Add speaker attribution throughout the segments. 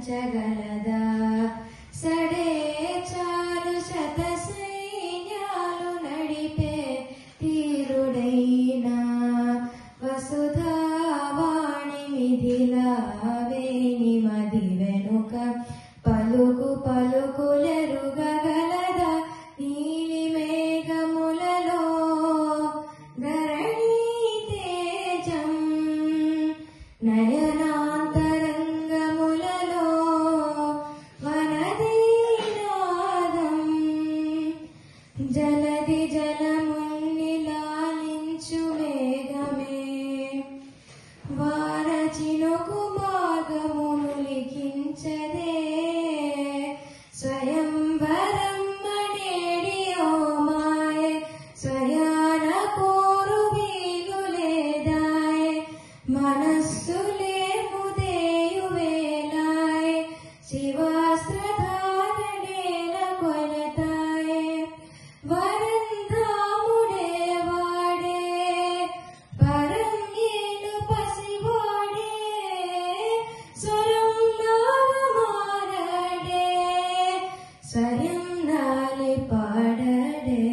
Speaker 1: పంచగలదా సడే చాలు శత సైన్యాలు నడిపే తీరుడైనా వసుధావాణి మిథిలా వేణి మది వెనుక పలుకు పలుకులెరుగగలదా నీలి మేఘములలో ధరణీ తేజం నయనాంతరంగములలో వనదీనాదం జలది జలముని లాలించు మేఘమే వార చినుకు మార్గమును లిఖించదే స్వయంవరం మనేడి ఓ మాయే స్వయాన కోరు వీలు లేదాయే మనస్సులే ముదేయు వేలాయే శివాస్త్రధారణేన కొలతాయే వరంధాముడే వాడే పరం ఏలు పసివాడే స్వరం నాగమారడే స్వయం నాలి పాడడే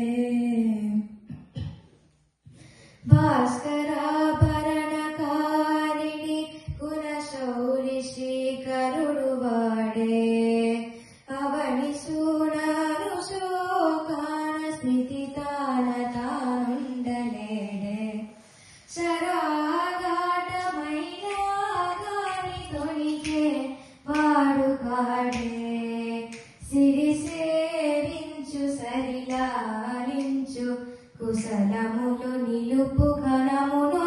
Speaker 1: భాస్కరాభరణకారిణి కులశౌరి శ్రీకరుడు వాడే అవని సూడారు శోకాన స్మితి తాన తానుండలేడే సరాగాటమైనా గాని తొణికే వాడు కాడే సిరి సేవించు సరిలాలించు కుశలములు నిలుపు ఘనమును